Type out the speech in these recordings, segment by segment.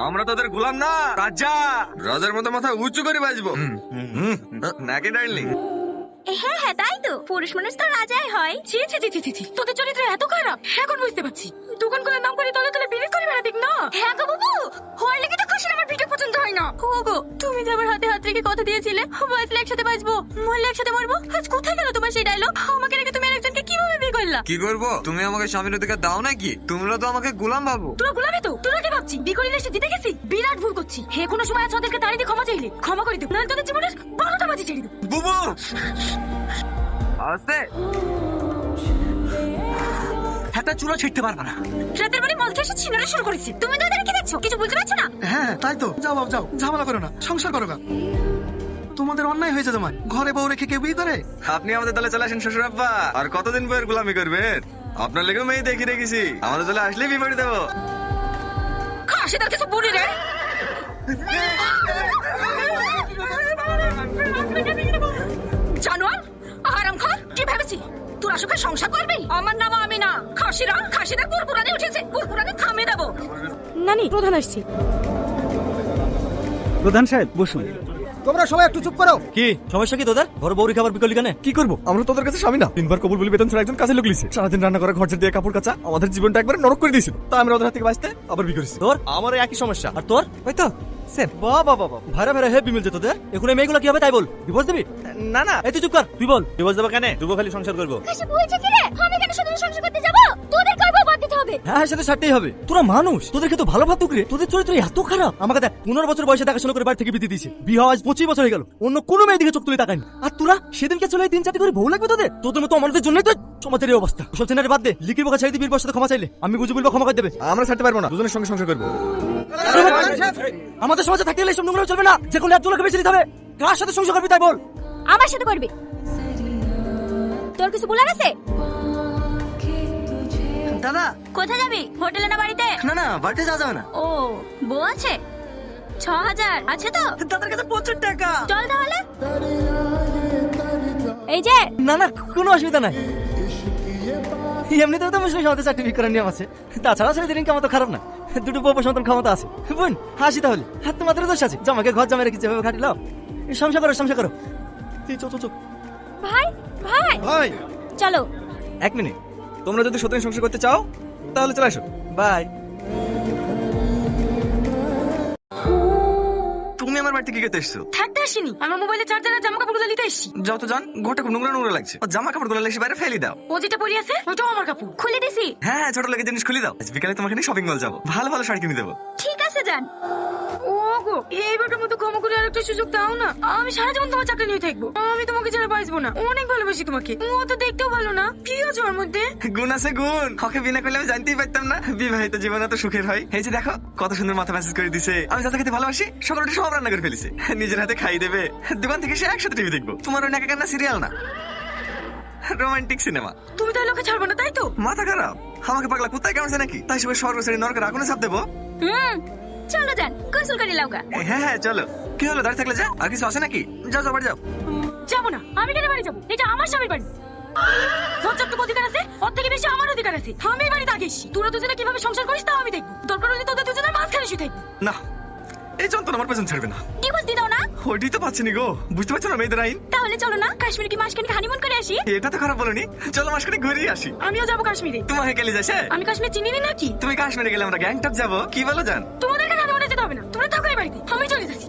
আমরা তোদের গোলাম না, রাজা। রাজার মতো মাথা উঁচু করে বাজবো নাকি ডার্লিং? হ্যাঁ হ্যাঁ, তাই তো, পুরুষ মানুষ তো রাজাই হয়। ছি ছি ছি ছি ছি, তোদের চরিত্র এত খারাপ, এখন বুঝতে পারছি। দোকান খোলার নাম করে তলে তলে বিড়ি করে বেড়াতিক না। হ্যাঁ গো বাবু, হওয়ার লেগে তো খাসির আমার ভিডিও পছন্দ হয় না। ও গো, তুমি যে আমার হাতে হাত রেখে কথা দিয়েছিলে, বাঁচলে একসাথে বাঁচবো, মরলে একসাথে মরবো, আজ কোথায় গেল তোমার সেই ডায়লগ? আমাকে রেখে তুমি আরেকজনকে কিভাবে বিয়ে করলা? কি করবো? তুমি আমাকে স্বামীর অধিকার দাও নাকি? তোমরা তো আমাকে গোলাম ভাবো। তোরা গোলামি তো, তোরা কি ভাবছি বিয়ে করলে এসে জিতে গেছি? বিরাট ভুল করছি। হে, কোনো সময় আছে ওদেরকে দাঁড়িয়ে দিয়ে ক্ষমা চাইলে ক্ষমা করে দিও, নাহলে তোদের জীবনের 12টা বাজি ছেড়ে দিও। বুবু আস্তে, হাতটা চুলো ছিটতে পারবে না। রাতের বেলা মদ খেয়ে ছিনারে শুরু করেছি। তুমি তো এদের কি দেখছো? কিছু বুঝতে পারছো না? হ্যাঁ তাই তো, যাও বাবু যাও, ঝামেলা করো না, সংসার করো গা। তোমাদের অন্যায় হয়েছে তোমার, ঘরে বউ রেখে কেউ বিয়ে করে? আপনি আমাদের দলে চলে আসেন শ্বশুর আব্বা। আর কতদিন বইয়ের গোলামি করবেন? আপনার লেগে মেয়ে দেখে রেখেছি, আমাদের দলে আসলে বিয়ে দেবো। খাসি তার কিছু বলি রে। জানোয়ার, হারামখোর, কি ভেবেছি তোরা সুখে সংসার করবি? আমার নাম আমি না, খাসিরা কুরকুরানি উঠেছে, কুরকুরানি থামিয়ে দেবো। নানি, প্রধান আসছে। প্রধান সাহেব বসুন। তোমরা সবাই একটু চুপ করো। কি সমস্যা? কি তোদের ঘর বউরি খাবার বিকলি কেন? কি করবো? আমরা তোদের কাছে স্বামী না, 3 বার কবুল বলে বেতন ছাড়া একজন কাজে লোক লিছে, সারাদিন রান্না করা, ঘর ঝাড় দিয়ে, কাপড় কাচা, আমাদের জীবনটা একবার নরক করে দিয়েছিল। তাই আমরা ওদের হাত থেকে বাঁচতে আবার বিয়ে করেছি। তোর আমারও একই সমস্যা। আর তোর? ওই তো সেম। বাবা বাবা, ভাড়া ভাড়া হেভি মিলছে তোদের। এখন এই মেয়েগুলো কি হবে তাই বল। ডিভোর্স দিবি? না না, এই তুই চুপ কর, তুই বল। ডিভোর্স দেবো কেন? দুবো খালি সংসার করবো। খাসি বলছে কি রে? আমি কেন শুধু সংসার করতে যাব? তোদের করব, বাদ দিতে হবে। হ্যাঁ সেটা ছাড়তেই হবে। তোরা মানুষ, তোদেরকে তো ভালো ভাবতুক রে। তোদের চরিত্র এত খারাপ। আমাকে দেখ, 15 বছর বয়সে দেখাশোনা করে বাড়ি থেকে বিয়ে দিয়েছে, বিয়ে হওয়া আজ 25 বছর হয়ে গেল, অন্য কোনো মেয়ের দিকে চোখ তুলে তাকায়নি। আর তোরা সেদিনকে চলে 3-4টি করে বউ লাগবে তোদের? তোদের মতো আমাদের জন্যই তো সমাজের এই অবস্থা। সব চেনারে বাদ দে, লিখির বোকা ছেড়ে দিবি, বসে ক্ষমা চাইলে আমি বুঝে বলবো, ক্ষমা করে দেবে। আমরা ছাড়তে পারবো না, দুজনের সঙ্গে সংসার করবো। আমাদের সমাজে থাকতে গেলে এইসব নোংরা চলবে না। যে কোনো একজনকে বেছে নিতে হবে। কার সাথে সংসার করবি তাই বল। আমার সাথে করবি। তোর কিছু বলার আছে? দাদা, কোথায় যাবি? হোটেলে না বাড়িতে? না না, বাড়িতে যাওয়া যাবে না। ও, বউ আছে? 6000 আছে তো? দাদার কাছে প্রচুর টাকা। চল তাহলে। এই যে, না না, কোনো অসুবিধা নাই। এমনিতেও তো মুসলিম সমাজে সার্টিফিকেট করার নিয়ম আছে। তাছাড়া ছেলেদের ইনকাম তো খারাপ না, দুটো বউ সন্তান ক্ষমতা আছে। বোন হাসি তাহলে, হাত তোমাদের দোষ আছে? জামাকে ঘর জামাই রেখে যেভাবে খাটিলাও। সংসার করো, সংসার করো। চো। ভাই ভাই ভাই চলো। 1 মিনিট, তোমরা যদি সত্যি সংসার করতে চাও তাহলে চলে আসো। বাই। তুমি আমার বাড়িতে কি করতে এসছো? থাকতে আসিনি, আমার মোবাইলে চার্জার আর জামা কাপড়গুলো নিতে এসেছি। যাও তো যান, ঘরটা খুব নোংরা নোংরা লাগছে। ও জামা কাপড় গুলো লেগে বাইরে ফেলে দাও। ও যেটা পরে আছে ওটাও আমার কাপড়, খুলে দিছি। হ্যাঁ হ্যাঁ, ছোট লেগে জিনিস খুলে দাও। আজ বিকালে তোমাকে নিয়ে শপিং মল যাবো, ভালো ভালো শাড়ি কিনে দেবো। ঠিক আছে যান। ওগো, এইবারটার মতো ক্ষমা করে আরেকটা সুযোগ দাও না। আমি সারা জীবন তোমার চাকরি নিয়ে থাকবো, আমি তোমাকে ছাড়া বাঁচবো না। অনেক ভালোবাসি তোমাকে। ও তো দেখতেও ভালো না, কি আছে ওর মধ্যে? গুণ আছে গুণ, ওকে বিনা করলে আমি জানতেই পারতাম না বিবাহিত জীবন এত সুখের হয়। এই যে দেখো কত সুন্দর মাথা মেসেজ করে দিছে। আমি যাতে খেতে ভালোবাসি সকালটা সব রান্না করে ফেলেছে, নিজের হাতে খাই দেবে। দোকান থেকে সে একসাথে টিভি দেখবো। তোমার ওই নাকা কান্না সিরিয়াল না, রোমান্টিক সিনেমা। তুমি তাহলে ওকে ছাড়বো না তাই তো? মাথা খারাপ, আমাকে পাগলা কুত্তায় কামড়ছে নাকি? তাই সবাই স্বর্গ ছেড়ে নরকের আগুনে চাপ দেবো? চলো যান, গোসল করে লাউগা। হ্যাঁ হ্যাঁ চলো। কি হলো, দাঁড়িয়ে থাকলে যা, আর কিছু আছে নাকি? যাও যাও বাড়ি যাও। যাবো না, আমি কেন বাড়ি যাবো? এটা আমার স্বামীর বাড়ি। তোর যতটুকু অধিকার আছে ওর থেকে বেশি আমার অধিকার আছে। আমি এই বাড়িতে আগে এসেছি, তোরা দুজনে কিভাবে সংসার করিস তাও আমি দেখবো। দরকার হলে তোদের দুজনের মাঝখানে শুয়ে থাকবো। না, এই যন্ত্রণা আমার পেছন ছাড়বে না। ডিভোর্স দিয়ে দাও না। ওইটাই তো পাচ্ছি নি গো, বুঝতে পারছো না মেয়েদের আইন। তাহলে চলো না, কাশ্মীরে কি মাসখানেক হানিমুন করে আসি? এটা তো খারাপ বলনি, চলো মাসখানে ঘুরিয়ে আসি। আমিও যাবো কাশ্মীরে। তোমাকে গেলে যাচ্ছে? আমি কাশ্মীর চিনি না নাকি? তুমি কাশ্মীরে গেলে আমরা গ্যাংটক যাবো, কি বলো জান? তোমাদের কাছে হানিমুনে যেতে হবে না, তোমরা থাকো এই বাড়িতে, আমি চলে যাচ্ছি।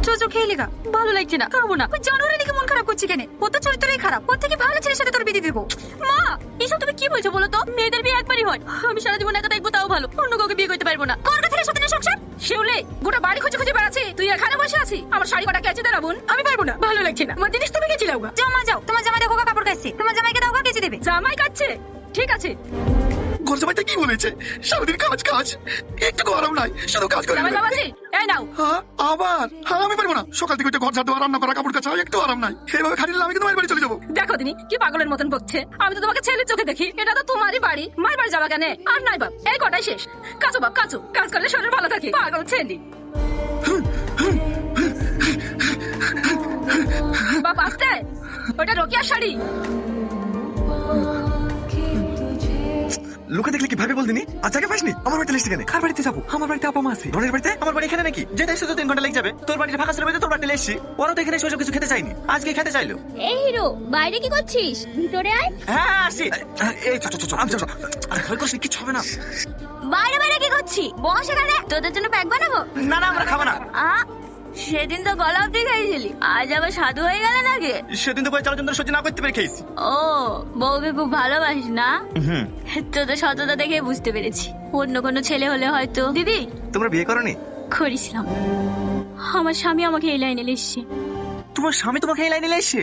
চোচো খেয়ে লেগা ভালো লাগছে না, খাবো না। ওই জানোয়ারের দিকে মন খারাপ করছে কেন? ও তো চরিত্রই খারাপ, ওর থেকে ভালো ছেলের সাথে তোর বিয়ে দেবো। মা, এসব তুমি কি বলছো বলো তো? মেয়েদের বিয়ে একবারই হয়, আমি সারা জীবন একা থাকবো তাও ভালো, অন্য কাউকে বিয়ে করতে পারবো না। কোন ছেলের সাথে না সংসার? শিউলে গোটা বাড়ি খুঁজে খুঁজে বেড়াচ্ছে, তুই এখানে বসে আছিস। আমার শাড়ি কটা কেচে দে না বোন, আমি পারবো না, ভালো লাগছে না। আমার জিনিস তুমি কেচে লাও গা। যাও মা যাও, তোমার জামাই দেখো কাপড় কাচছে, তোমার জামাইকে দাও কেচে দেবে। জামাই কাচ্ছে, ঠিক আছে। ঘর জামাইটা কি বলেছে? সারাদিন কাজ কাজ, একটু আরাম নাই, শুধু কাজ করে। জামাই বাবাজি, এই নাও। হ্যাঁ আবার? হ্যাঁ আমি পারবো না, সকাল থেকে ঘর ঝাড় দেওয়া, রান্না করা, কাপড় কাচা, একটু আরাম নাই। এইভাবে খাটিলে আমি কিন্তু মায়ের বাড়ি চলে যাবো। দেখো দিনি কি পাগলের মতন বকছে। আমি তো তোমাকে ছেলের চোখে দেখি, এটা তো তোমারই বাড়ি, মায়ের বাড়ি যাবা কেন? আর নাই বাপ, এই কটাই শেষ। কাজু বাপ কাজু, কাজ করলে শরীর ভালো থাকে। পাগল ছেলে। বাপ আসতে, ওটা রোকিয়ার শাড়ি। লোকে দেখলে কি ভাবে বলদিনি আর জায়গা পাসনি আমার বাড়িতে লিস্ট কেন কার বাড়িতে যাবো আমার বাড়িতে আপা মা আছে রনের বাড়িতে আমার বাড়ি এখানে নাকি যেতে এসে তো 3 ঘন্টা লেগে যাবে তোর বাড়িতে ফাঁকা ছিল বলে তোর বাড়িতে এসেছি ওরা তো এখানে এসে ওসব কিছু খেতে চাইনি আজকে খেতে চাইলো এই হিরো বাইরে কি করছিস ভিতরে আয় হ্যাঁ আসি এই চল আমি চল আর ভয় করছিস কিছু হবে না বাইরে বাইরে কি করছিস বস এখানে তোদের জন্য প্যাক বানাবো না না আমরা খাবো না সেদিন তো গলা অব্দি খাইছিলি আজ আবার সাধু হয়ে গেলে নাকি সেদিন তো পয়সা জন্য সহ্য না করতে পেরে খেয়েছি ও বউকে খুব ভালোবাসিস না তোদের সততা দেখে বুঝতে পেরেছি অন্য কোনো ছেলে হলে হয়তো দিদি তোমরা বিয়ে করনি করেছিলাম আমার স্বামী আমাকে এই লাইনে এসছে তোমার স্বামী তোমাকে এই লাইনে এসে